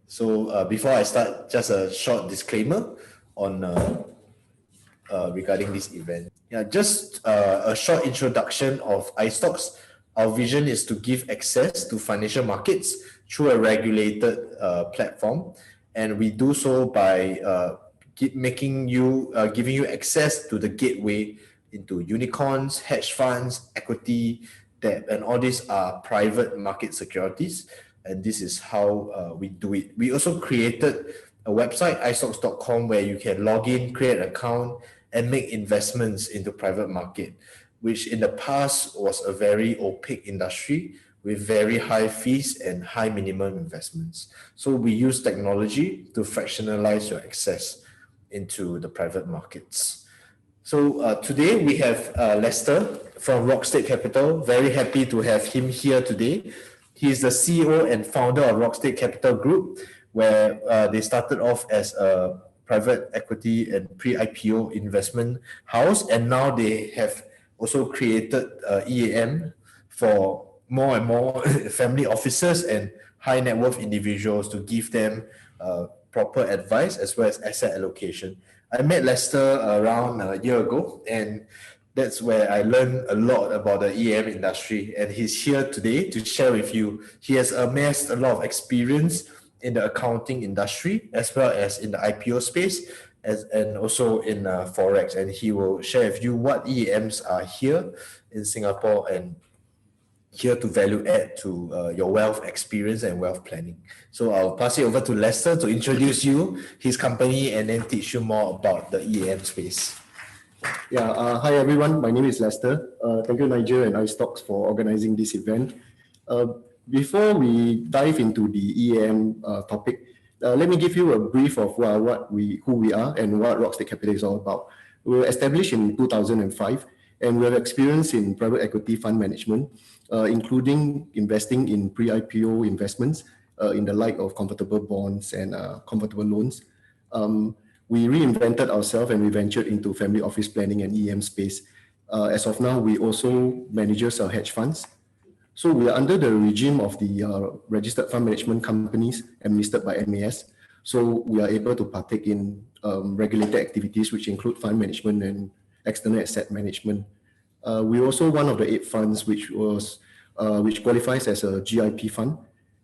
So before I start, just a short disclaimer on regarding this event. Yeah, just a short introduction of iSTOX. Our vision is to give access to financial markets through a regulated platform, and we do so by giving you access to the gateway into unicorns, hedge funds, equity, debt, and all these are private market securities. And this is how we do it. We also created a website, iSTOX.com, where you can log in, create an account, and make investments into private market, which in the past was a very opaque industry with very high fees and high minimum investments. So we use technology to fractionalize your access into the private markets. So today we have Lester from Rockstate Capital. Very happy to have him here today. He's the CEO and founder of Rockstate Capital Group, where they started off as a private equity and pre-IPO investment house, and now they have also created EAM for more and more family offices and high net worth individuals to give them proper advice as well as asset allocation. I met Lester around a year ago, and that's where I learned a lot about the EAM industry, and he's here today to share with you. He has amassed a lot of experience in the accounting industry as well as in the IPO space and also in Forex, and he will share with you what EAMs are here in Singapore and here to value add to your wealth experience and wealth planning. So I'll pass it over to Lester to introduce you, his company, and then teach you more about the EAM space. Yeah, hi everyone. My name is Lester. Thank you, Nigel and iSTOX for organizing this event. Before we dive into the EAM topic, let me give you a brief of who we are and what Rockstate Capital is all about. We were established in 2005, and we have experience in private equity fund management, including investing in pre-IPO investments in the like of convertible bonds and convertible loans. We reinvented ourselves and we ventured into family office planning and EM space. As of now, we also manage our hedge funds. So we are under the regime of the registered fund management companies administered by MAS. So we are able to partake in regulated activities which include fund management and external asset management. We're also one of the 8 funds which qualifies as a GIP fund.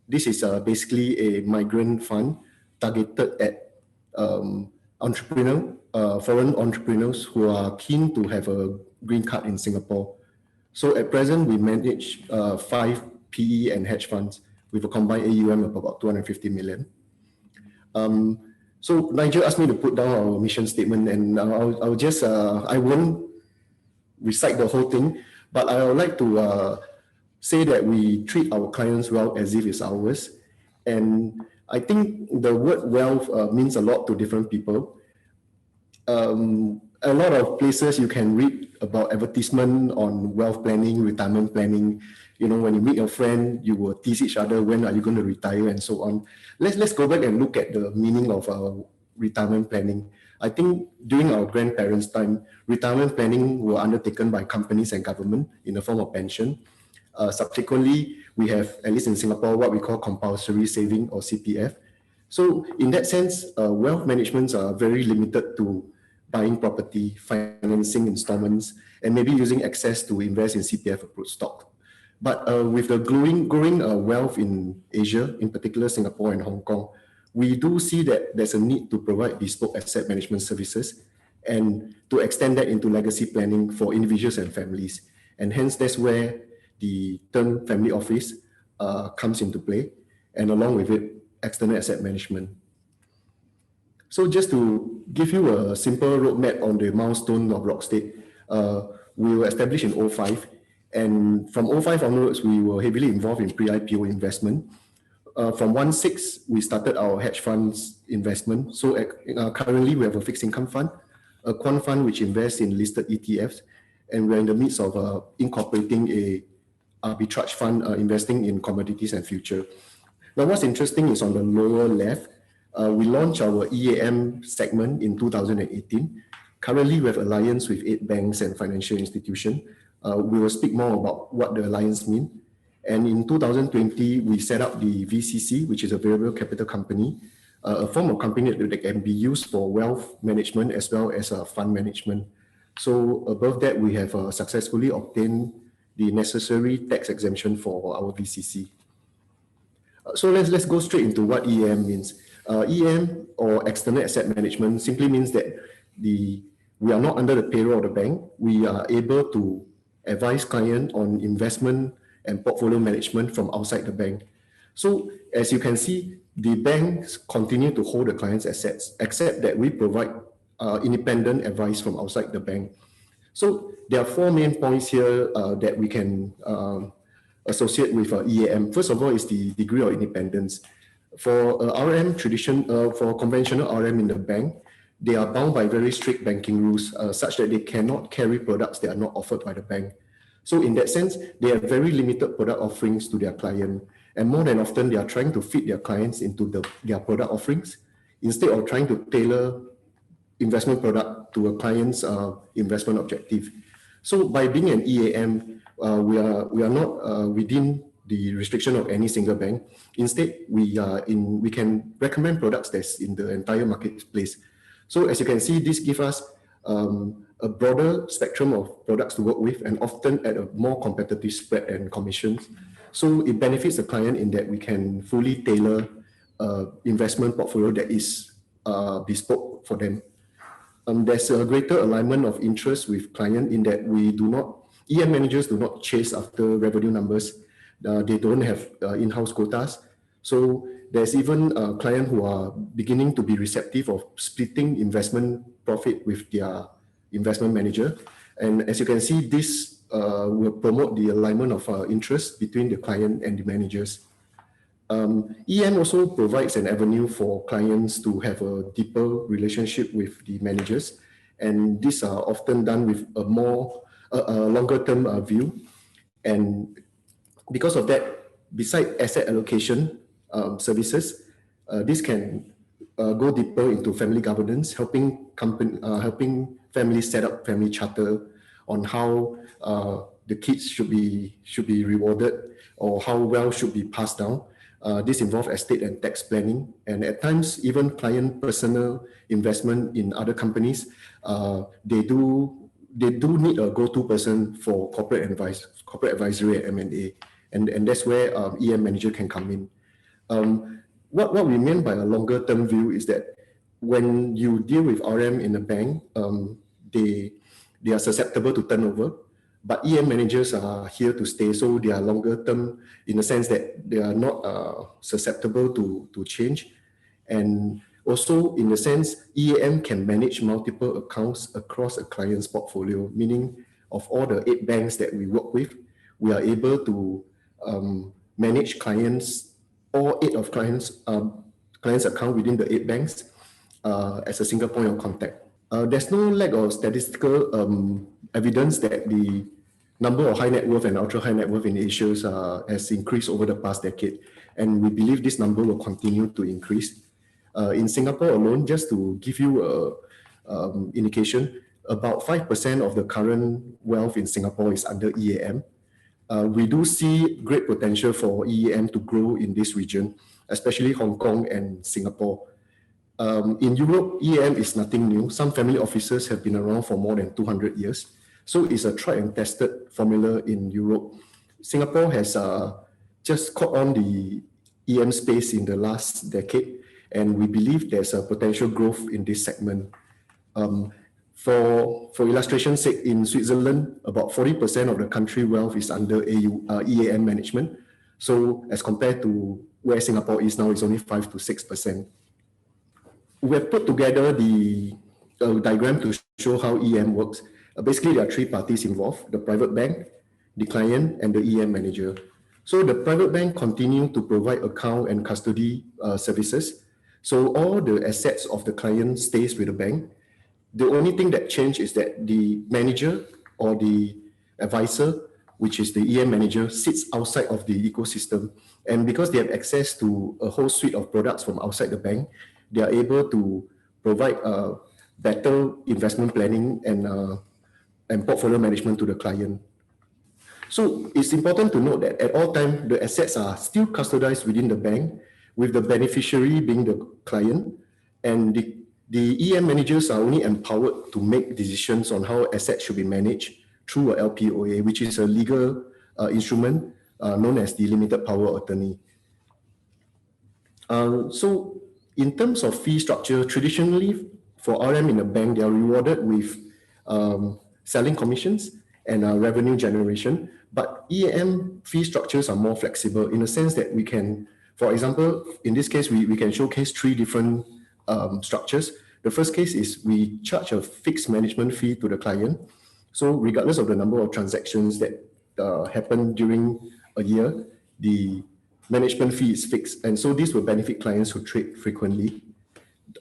This is basically a migrant fund targeted at foreign entrepreneurs who are keen to have a green card in Singapore. So at present, we manage 5 PE and hedge funds with a combined AUM of about 250 million. So Nigel asked me to put down our mission statement, and I won't recite the whole thing, but I would like to say that we treat our clients well as if it's ours. And I think the word wealth means a lot to different people. A lot of places you can read about advertisement on wealth planning, retirement planning. You know, when you meet your friend, you will tease each other, when are you going to retire and so on. Let's go back and look at the meaning of retirement planning. I think during our grandparents' time, retirement planning were undertaken by companies and government in the form of pension. Subsequently, we have, at least in Singapore, what we call compulsory saving or CPF. So in that sense, wealth managements are very limited to buying property, financing installments, and maybe using access to invest in CPF-approved stock. But with the growing wealth in Asia, in particular Singapore and Hong Kong, we do see that there's a need to provide bespoke asset management services and to extend that into legacy planning for individuals and families. And hence, that's where the term family office comes into play, and along with it, external asset management. So just to give you a simple roadmap on the milestone of Rockstate, we were established in 2005, and from 2005 onwards, we were heavily involved in pre-IPO investment. From 2016, we started our hedge funds investment. So currently, we have a fixed income fund, a quant fund which invests in listed ETFs, and we're in the midst of incorporating a arbitrage fund investing in commodities and future. Now, what's interesting is on the lower left, we launched our EAM segment in 2018. Currently, we have alliance with 8 banks and financial institutions. We will speak more about what the alliance means. And in 2020, we set up the VCC, which is a variable capital company, a form of company that can be used for wealth management as well as fund management. So above that, we have successfully obtained the necessary tax exemption for our VCC. So let's go straight into what EAM means. EAM, or external asset management, simply means that we are not under the payroll of the bank. We are able to advise client on investment and portfolio management from outside the bank. So as you can see, the banks continue to hold the client's assets, except that we provide independent advice from outside the bank. So there are four main points here that we can associate with EAM. First of all is the degree of independence. For RM for conventional RM in the bank, they are bound by very strict banking rules such that they cannot carry products that are not offered by the bank. So in that sense, they have very limited product offerings to their client. And more than often, they are trying to fit their clients into their product offerings instead of trying to tailor investment product to a client's investment objective. So by being an EAM, we are not within the restriction of any single bank. Instead, we can recommend products that's in the entire marketplace. So as you can see, this gives us a broader spectrum of products to work with, and often at a more competitive spread and commissions. So it benefits the client in that we can fully tailor investment portfolio that is bespoke for them. There's a greater alignment of interest with client in that EM managers do not chase after revenue numbers. They don't have in-house quotas. So there's even a client who are beginning to be receptive of splitting investment profit with their investment manager. And as you can see, this will promote the alignment of interest between the client and the managers. EM also provides an avenue for clients to have a deeper relationship with the managers. And these are often done with a longer term view. And because of that, beside asset allocation services, this can go deeper into family governance, helping families set up family charter on how the kids should be rewarded or how wealth should be passed down. This involves estate and tax planning, and at times even client personal investment in other companies. They do need a go-to person for corporate advisory at M&A, and that's where EM manager can come in. What we mean by a longer term view is that when you deal with RM in a bank, they are susceptible to turnover, but EM managers are here to stay, so they are longer term in the sense that they are not susceptible to change. And also in the sense, EAM can manage multiple accounts across a client's portfolio, meaning of all the 8 banks that we work with, we are able to manage all 8 of clients' account within the 8 banks as a single point of contact. There's no lack of statistical evidence that the number of high net worth and ultra high net worth in Asia has increased over the past decade, and we believe this number will continue to increase. In Singapore alone, just to give you an indication, about 5% of the current wealth in Singapore is under EAM. We do see great potential for EAM to grow in this region, especially Hong Kong and Singapore. In Europe, EAM is nothing new. Some family offices have been around for more than 200 years. So it's a tried and tested formula in Europe. Singapore has just caught on the EM space in the last decade, and we believe there's a potential growth in this segment. For illustration's sake, in Switzerland, about 40% of the country wealth is under EAM management. So as compared to where Singapore is now, it's only 5 to 6%. We have put together the diagram to show how EM works. Basically, there are 3 parties involved: the private bank, the client, and the EM manager. So the private bank continue to provide account and custody services. So all the assets of the client stays with the bank. The only thing that changed is that the manager or the advisor, which is the EM manager, sits outside of the ecosystem. And because they have access to a whole suite of products from outside the bank, they are able to provide better investment planning and portfolio management to the client. So it's important to note that at all times, the assets are still custodized within the bank, with the beneficiary being the client, and the EM managers are only empowered to make decisions on how assets should be managed through a LPOA, which is a legal instrument known as the limited power attorney. So in terms of fee structure, traditionally for RM in a bank, they are rewarded with selling commissions and revenue generation. But EAM fee structures are more flexible in the sense that we can, for example, in this case, we can showcase three different structures. The first case is we charge a fixed management fee to the client. So regardless of the number of transactions that happen during a year, the management fee is fixed. And so this will benefit clients who trade frequently.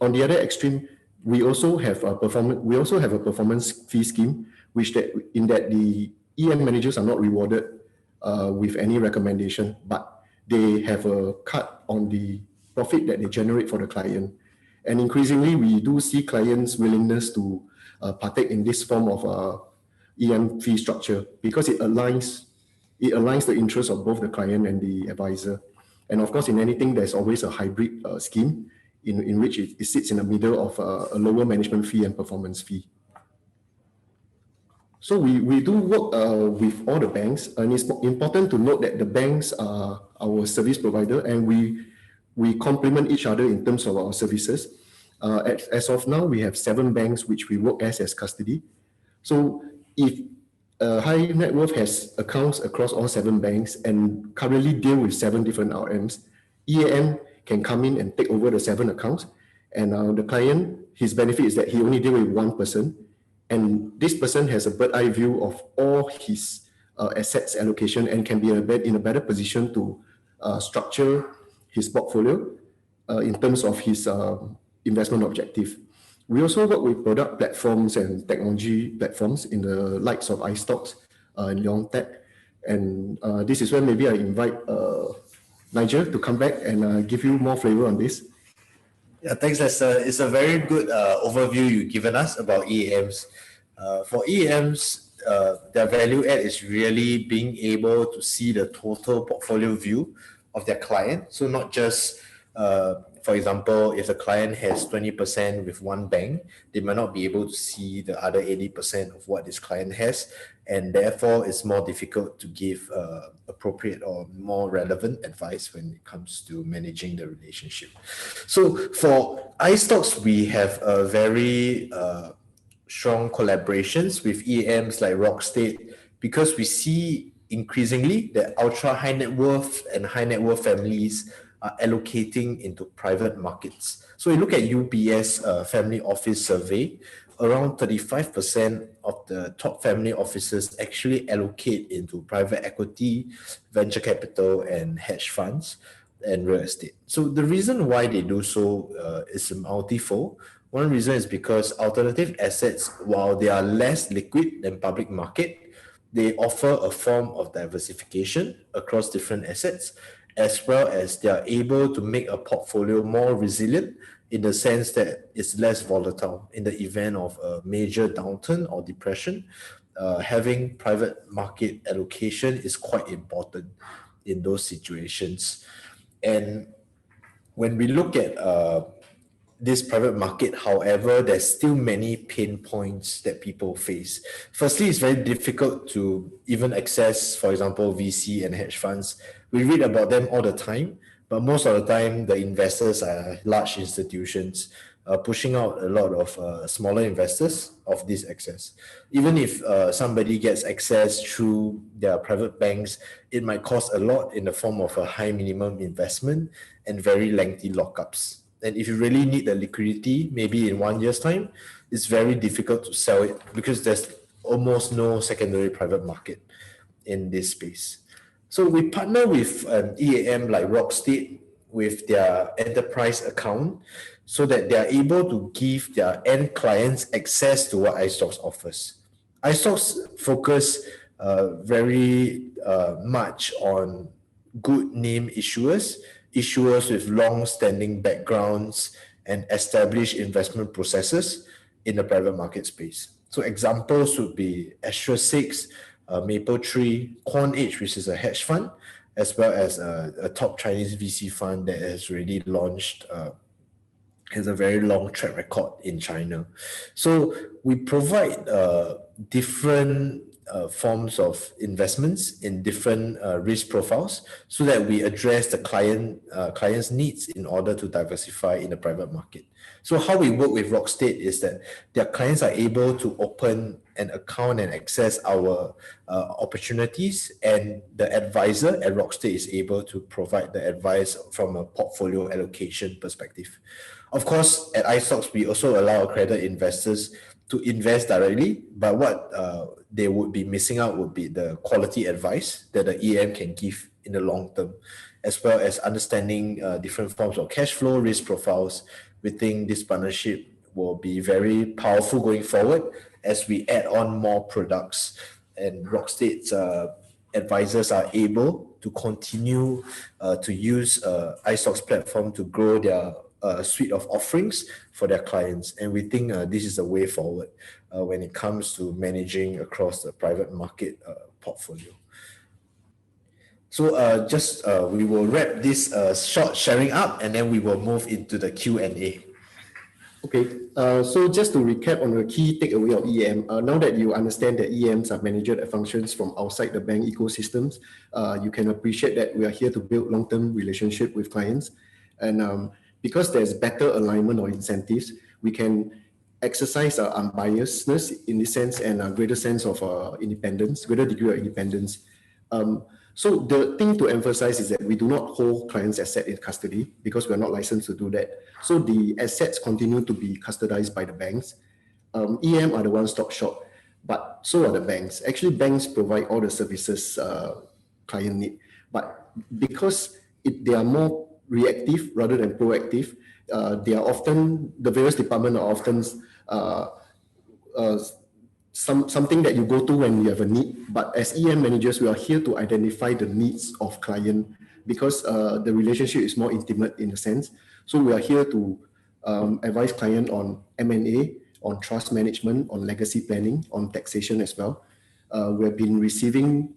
On the other extreme, we also have a performance fee scheme, which in that the EM managers are not rewarded with any recommendation, but they have a cut on the profit that they generate for the client. And increasingly, we do see clients' willingness to partake in this form of EM fee structure because it aligns the interests of both the client and the advisor. And of course, in anything, there's always a hybrid scheme in which it sits in the middle of a lower management fee and performance fee. So we do work with all the banks, and it's important to note that the banks are our service provider, and we complement each other in terms of our services. As of now, we have 7 banks which we work as custody. So if high net worth has accounts across all 7 banks and currently deal with 7 different RMs, EAM can come in and take over the 7 accounts. And the client, his benefit is that he only deal with 1 person. And this person has a bird eye view of all his assets allocation and can be in a better position to structure his portfolio in terms of his investment objective. We also work with product platforms and technology platforms in the likes of iSTOX and Young Tech. And this is where maybe I invite Nigel to come back and give you more flavor on this. Yeah, thanks, Lester. It's a very good overview you've given us about EAMs. For EAMs, their value add is really being able to see the total portfolio view of their client. So not just, for example, if the client has 20% with one bank, they might not be able to see the other 80% of what this client has. And therefore, it's more difficult to give appropriate or more relevant advice when it comes to managing the relationship. So for iSTOX, we have a very strong collaborations with EAMs like Rockstate, because we see increasingly that ultra high net worth and high net worth families are allocating into private markets. So we look at UBS family office survey, around 35% of the top family offices actually allocate into private equity, venture capital, and hedge funds and real estate. So the reason why they do so is multifold. One reason is because alternative assets, while they are less liquid than public market, they offer a form of diversification across different assets, as well as they are able to make a portfolio more resilient in the sense that it's less volatile in the event of a major downturn or depression. Having private market allocation is quite important in those situations. And when we look at this private market, however, there's still many pain points that people face. Firstly, it's very difficult to even access, for example, VC and hedge funds. We read about them all the time, but most of the time, the investors are large institutions pushing out a lot of smaller investors of this access. Even if somebody gets access through their private banks, it might cost a lot in the form of a high minimum investment and very lengthy lockups. And if you really need the liquidity, maybe in 1 year's time, it's very difficult to sell it because there's almost no secondary private market in this space. So we partner with an EAM like Rockstate with their enterprise account so that they are able to give their end clients access to what iSTOX offers. iSTOX focus very much on good name issuers with long-standing backgrounds and established investment processes in the private market space. So examples would be Astra 6, Mapletree, Quant Edge, which is a hedge fund, as well as a top Chinese VC fund that has already launched, has a very long track record in China. So we provide different forms of investments in different risk profiles so that we address the client's needs in order to diversify in the private market. So how we work with Rockstate is that their clients are able to open an account and access our opportunities, and the advisor at Rockstate is able to provide the advice from a portfolio allocation perspective. Of course, at iSTOX, we also allow accredited investors to invest directly, but what they would be missing out would be the quality advice that the EAM can give in the long term, as well as understanding different forms of cash flow, risk profiles. We think this partnership will be very powerful going forward as we add on more products, and Rockstate's advisors are able to continue to use iSTOX platform to grow their suite of offerings for their clients. And we think this is the way forward when it comes to managing across the private market portfolio. So we will wrap this short sharing up, and then we will move into the Q&A. Okay, so just to recap on the key takeaway of EAM, now that you understand that EAMs are managed functions from outside the bank ecosystems, you can appreciate that we are here to build long-term relationship with clients. And because there's better alignment or incentives, we can exercise our unbiasedness in this sense and a greater sense of independence, greater degree of independence. So the thing to emphasize is that we do not hold clients' asset in custody because we are not licensed to do that. So the assets continue to be custodized by the banks. EM are the one-stop shop, but so are the banks. Actually, banks provide all the services client need, but because they are more reactive rather than proactive, they are often, the various departments are often something that you go to when you have a need. But as EM managers, we are here to identify the needs of client because the relationship is more intimate in a sense. So we are here to advise client on M&A, on trust management, on legacy planning, on taxation as well. We have been receiving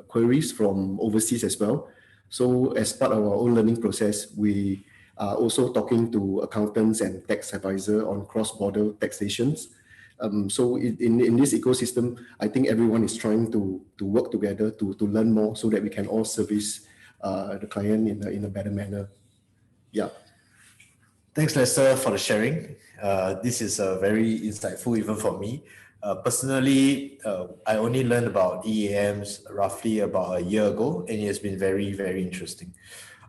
queries from overseas as well. So as part of our own learning process, we are also talking to accountants and tax advisor on cross-border taxations. So in this ecosystem, I think everyone is trying to work together to learn more so that we can all service the client in a better manner. Yeah. Thanks, Lester, for the sharing. This is very insightful even for me. Personally, I only learned about EAMs roughly about a year ago, and it has been very, very interesting.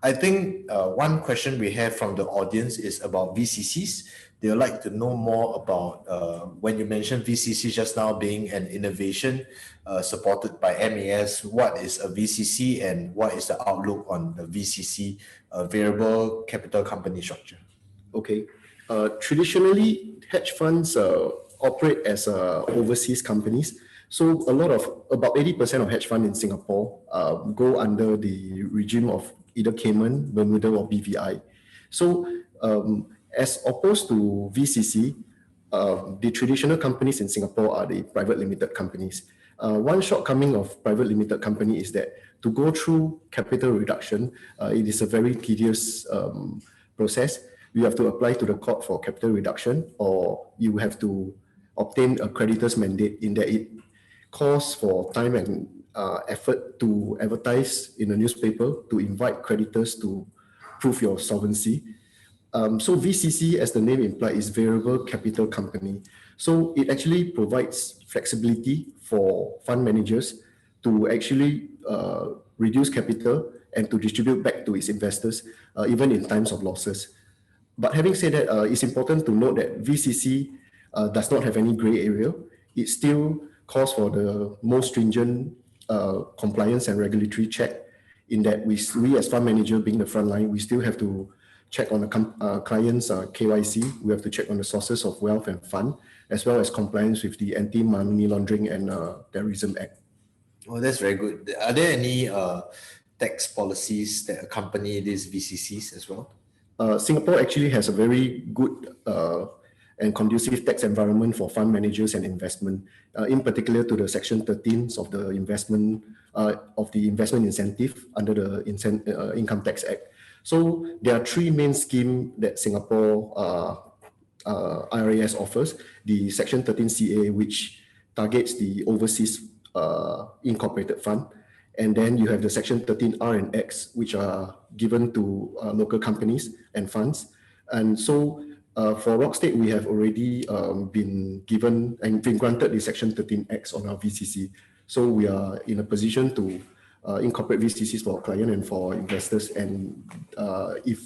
I think one question we have from the audience is about VCCs. They would like to know more about when you mentioned VCC just now being an innovation supported by MAS, what is a VCC and what is the outlook on the VCC variable capital company structure? Okay. Traditionally, hedge funds operate as overseas companies. So about 80% of hedge funds in Singapore go under the regime of either Cayman, Bermuda, or BVI. So as opposed to VCC, the traditional companies in Singapore are the private limited companies. One shortcoming of private limited company is that to go through capital reduction, it is a very tedious process. You have to apply to the court for capital reduction, or you have to obtain a creditor's mandate, in that it calls for time and effort to advertise in a newspaper to invite creditors to prove your solvency. So VCC, as the name implies, is variable capital company. So it actually provides flexibility for fund managers to actually reduce capital and to distribute back to its investors, even in times of losses. But having said that, it's important to note that VCC does not have any gray area. It still calls for the most stringent compliance and regulatory check, in that we as fund manager, being the front line, we still have to check on the client's KYC. We have to check on the sources of wealth and fund, as well as compliance with the Anti-Money Laundering and Terrorism Act. Oh, that's very good. Are there any tax policies that accompany these VCCs as well? Singapore actually has a very good and conducive tax environment for fund managers and investment, in particular to the Section 13 of the investment incentive under the Income Tax Act. So there are three main schemes that Singapore IRAS offers: the Section 13 CA, which targets the overseas incorporated fund, and then you have the Section 13 R and X, which are given to local companies and funds. And so for Rockstate, we have already been given and been granted the Section 13X on our VCC. So we are in a position to incorporate VCCs for our client and for investors. And if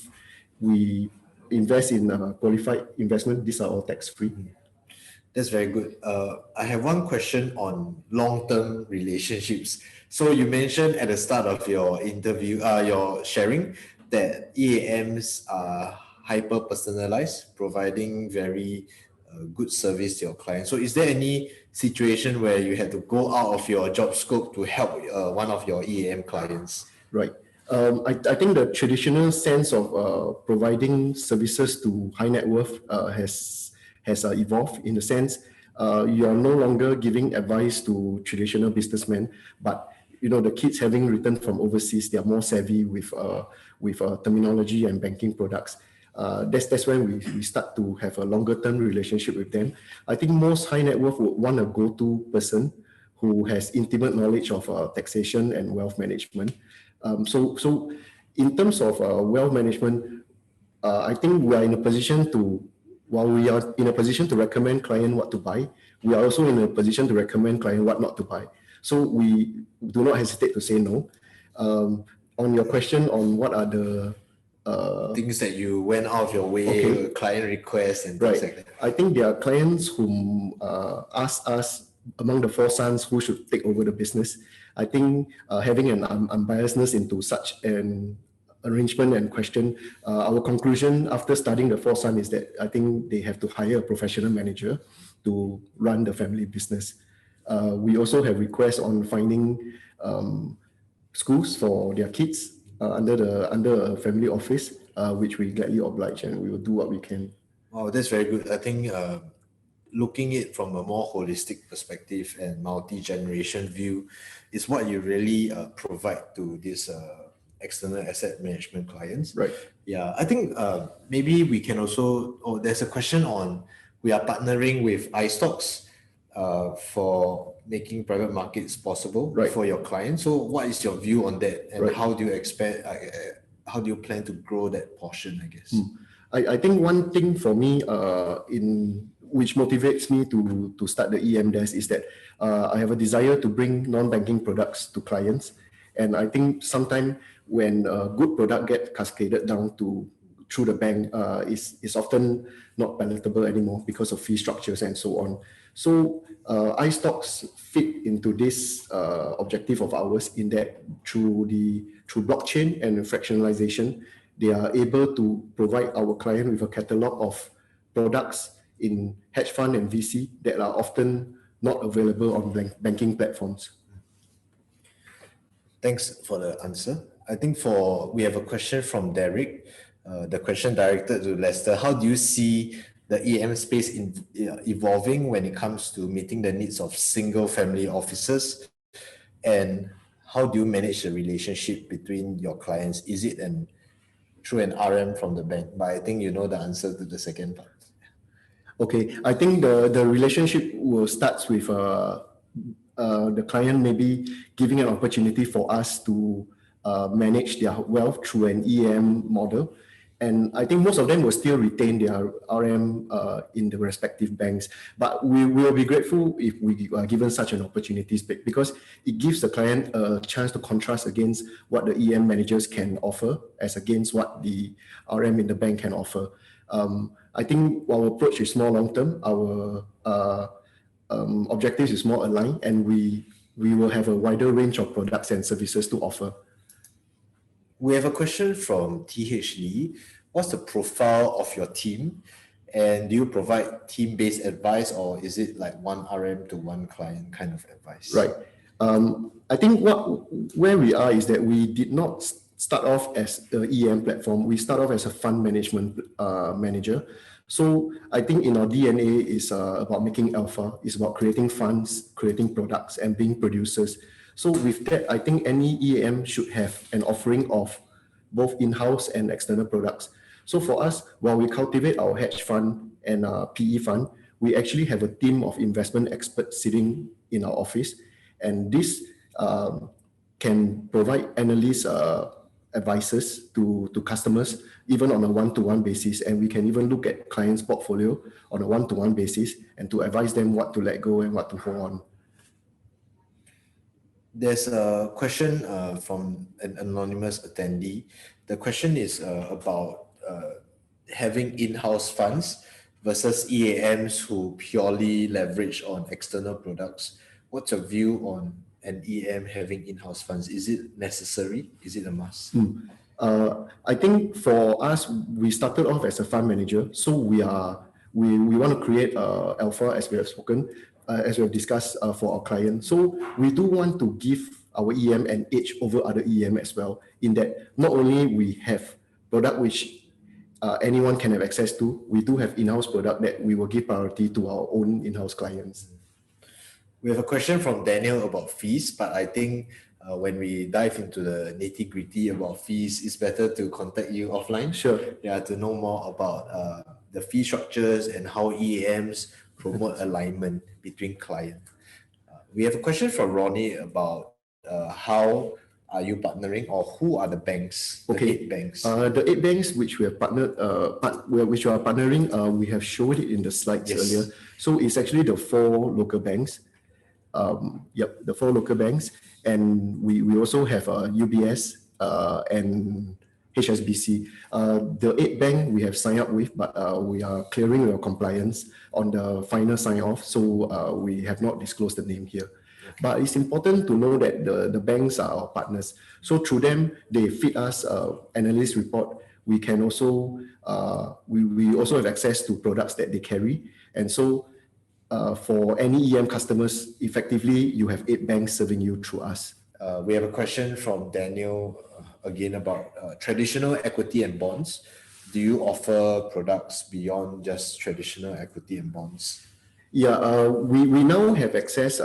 we invest in qualified investment, these are all tax-free. That's very good. I have one question on long-term relationships. So you mentioned at the start of your interview, your sharing, that EAMs are hyper-personalized, providing very good service to your clients. So is there any situation where you had to go out of your job scope to help one of your EAM clients? Right. I think the traditional sense of providing services to high net worth has evolved, in the sense you are no longer giving advice to traditional businessmen, but the kids having returned from overseas, they are more savvy with terminology and banking products. That's when we start to have a longer term relationship with them. I think most high net worth would want a go-to person who has intimate knowledge of taxation and wealth management. So in terms of wealth management, I think we are in a position to, while we are in a position to recommend client what to buy, we are also in a position to recommend client what not to buy. So we do not hesitate to say no. On your question on what are the things that you went out of your way, client requests and things like that. I think there are clients whom ask us among the four sons who should take over the business. I think having an unbiasedness into such an arrangement and question, our conclusion after studying the four sons is that I think they have to hire a professional manager to run the family business. We also have requests on finding schools for their kids under a family office, which we gladly oblige, and we will do what we can. Oh, that's very good. I think looking it from a more holistic perspective and multi-generation view is what you really provide to these external asset management clients. Right. Yeah, I think maybe we can also, there's a question on, we are partnering with iSTOX for making private markets possible for your clients. So what is your view on that, and how do you expect, how do you plan to grow that portion, I guess? I think one thing for me which motivates me to start the EM desk is that I have a desire to bring non-banking products to clients. And I think sometimes when a good product gets cascaded down through the bank, is often not palatable anymore because of fee structures and so on. So iSTOX fit into this objective of ours, in that through blockchain and fractionalization, they are able to provide our client with a catalog of products in hedge fund and VC that are often not available on banking platforms. Thanks for the answer. I think we have a question from Derek. The question directed to Lester: how do you see the EM space evolving when it comes to meeting the needs of single family offices? And how do you manage the relationship between your clients? Is it through an RM from the bank? But I think you know the answer to the second part. Okay, I think the relationship will start with the client maybe giving an opportunity for us to manage their wealth through an EM model. And I think most of them will still retain their RM in the respective banks. But we will be grateful if we are given such an opportunity, because it gives the client a chance to contrast against what the EM managers can offer as against what the RM in the bank can offer. I think our approach is more long-term. Our objectives is more aligned, and we will have a wider range of products and services to offer. We have a question from TH Lee. What's the profile of your team? And do you provide team-based advice, or is it like one RM to one client kind of advice? Right. I think where we are is that we did not start off as the EAM platform. We start off as a fund management manager. So I think in our DNA is about making alpha. It's about creating funds, creating products, and being producers. So with that, I think any EAM should have an offering of both in-house and external products. So for us, while we cultivate our hedge fund and PE fund, we actually have a team of investment experts sitting in our office, and this can provide analysts advices to customers even on a one-to-one basis, and we can even look at clients' portfolio on a one-to-one basis and to advise them what to let go and what to hold on. There's a question from an anonymous attendee. The question is about having in-house funds versus EAMs who purely leverage on external products. What's your view on an EAM having in-house funds? Is it necessary? Is it a must? I think for us, we started off as a fund manager, so we want to create alpha, as we have spoken, as we have discussed for our client. So we do want to give our EM an edge over other EM as well, in that not only we have product which anyone can have access to, we do have in-house product that we will give priority to our own in-house clients. We have a question from Daniel about fees, but I think when we dive into the nitty-gritty about fees, it's better to contact you offline. Sure. Yeah, to know more about the fee structures and how EAMs promote alignment between clients. We have a question from Ronnie about how are you partnering, or who are the banks? The 8 banks. The 8 banks which we have partnered, which we are partnering, we have showed it in the slides earlier. So it's actually the 4 local banks. The 4 local banks, and we also have UBS and HSBC. The 8 bank we have signed up with, but we are clearing our compliance on the final sign-off, so we have not disclosed the name here. But it's important to know that the banks are our partners. So through them, they feed us analyst report. We can also we also have access to products that they carry, and so for any EM customers, effectively you have 8 banks serving you through us. We have a question from Daniel again about traditional equity and bonds. Do you offer products beyond just traditional equity and bonds? Yeah, we now have access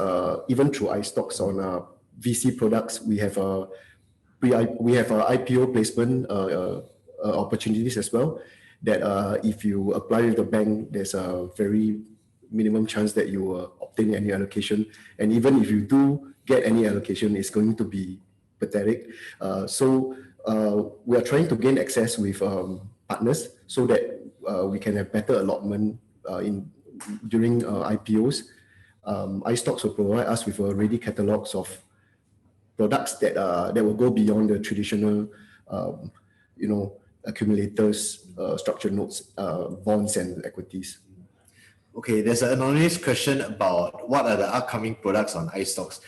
even through iSTOX on VC products. We have IPO placement opportunities as well. That if you apply with the bank, there's a very minimum chance that you will obtain any allocation, and even if you do get any allocation, it's going to be pathetic. So we are trying to gain access with partners so that we can have better allotment during IPOs. iSTOX will provide us with a ready catalogs of products that will go beyond the traditional, accumulators, structured notes, bonds, and equities. Okay, there's an anonymous question about what are the upcoming products on iSTOX.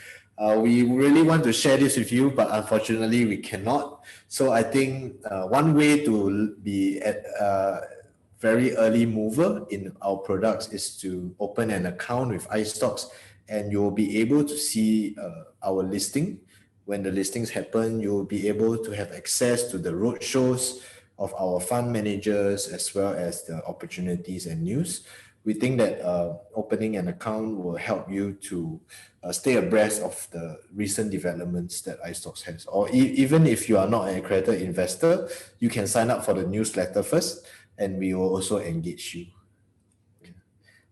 We really want to share this with you, but unfortunately we cannot. So I think one way to be at very early mover in our products is to open an account with iSTOX, and you'll be able to see our listing. When the listings happen, you'll be able to have access to the roadshows of our fund managers as well as the opportunities and news. We think that opening an account will help you to stay abreast of the recent developments that iSTOX has. Or even if you are not an accredited investor, you can sign up for the newsletter first, and we will also engage you.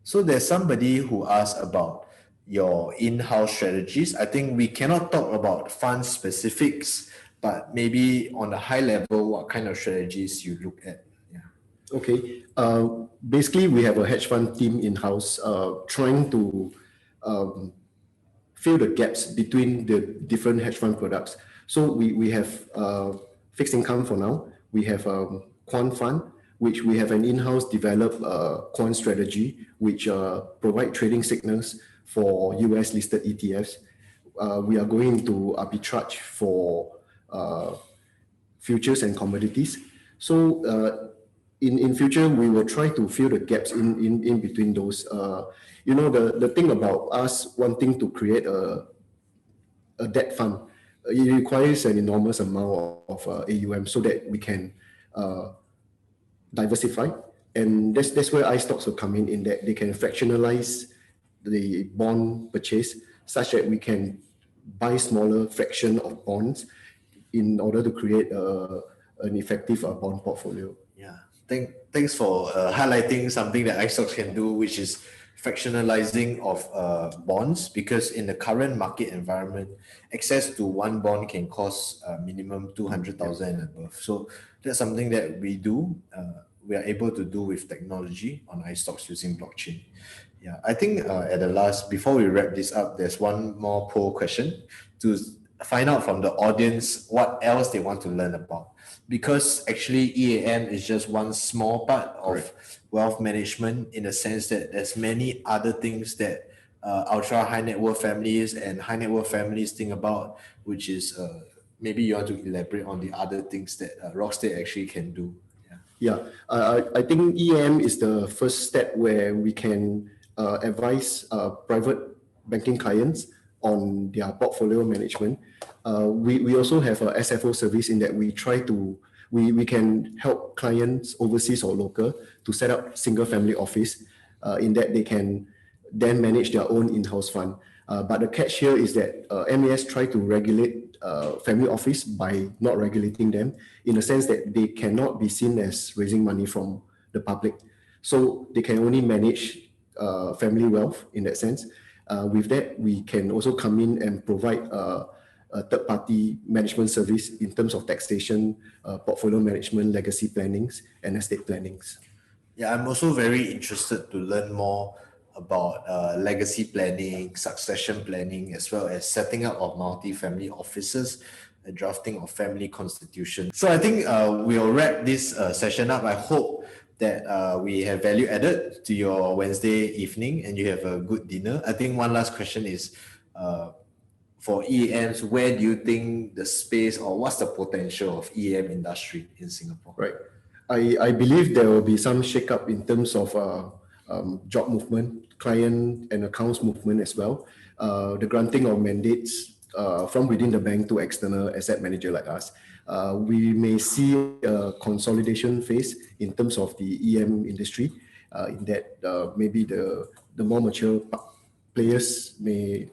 So there's somebody who asked about your in-house strategies. I think we cannot talk about fund specifics, but maybe on a high level, what kind of strategies you look at? Okay. Basically, we have a hedge fund team in-house trying to fill the gaps between the different hedge fund products. So we have fixed income for now. We have quant fund, which we have an in-house developed quant strategy, which provide trading signals for US listed ETFs. We are going into arbitrage for futures and commodities. So in future, we will try to fill the gaps in between those. The thing about us wanting to create a debt fund, it requires an enormous amount of AUM so that we can diversify. And that's where iSTOX will come in that they can fractionalize the bond purchase such that we can buy smaller fraction of bonds in order to create an effective bond portfolio. Yeah, thanks for highlighting something that iStocks can do, which is fractionalizing of bonds, because in the current market environment, access to one bond can cost minimum 200,000 and above. So that's something that we do. We are able to do with technology on iStocks using blockchain. Yeah, I think at the last, before we wrap this up, there's one more poll question to find out from the audience what else they want to learn about. Because actually EAM is just one small part of wealth management, in the sense that there's many other things that ultra high net worth families and high net worth families think about, which is maybe you want to elaborate on the other things that Rockstate actually can do. Yeah, I think EAM is the first step where we can advise private banking clients on their portfolio management. We also have a SFO service in that we can help clients overseas or local to set up single family office in that they can then manage their own in-house fund. But the catch here is that MAS try to regulate family office by not regulating them, in the sense that they cannot be seen as raising money from the public. So they can only manage family wealth in that sense. With that, we can also come in and provide a third-party management service in terms of taxation, portfolio management, legacy plannings, and estate plannings. Yeah, I'm also very interested to learn more about legacy planning, succession planning, as well as setting up of multi-family offices, the drafting of family constitution. So I think we'll wrap this session up. I hope that we have value added to your Wednesday evening and you have a good dinner. I think one last question is, for EAMs, where do you think the space, or what's the potential of EAM industry in Singapore? Right. I believe there will be some shake-up in terms of job movement, client and accounts movement as well. The granting of mandates from within the bank to external asset manager like us. We may see a consolidation phase in terms of the EM industry, in that maybe the more mature players may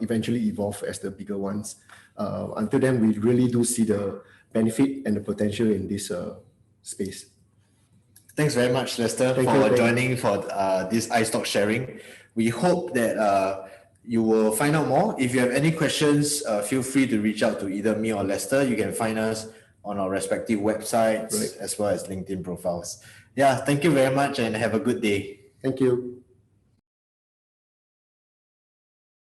eventually evolve as the bigger ones. Until then, we really do see the benefit and the potential in this space. Thanks very much, Lester, for joining for this iSTOX sharing. We hope that you will find out more. If you have any questions, feel free to reach out to either me or Lester. You can find us on our respective websites, as well as LinkedIn profiles. Yeah, thank you very much and have a good day. Thank you.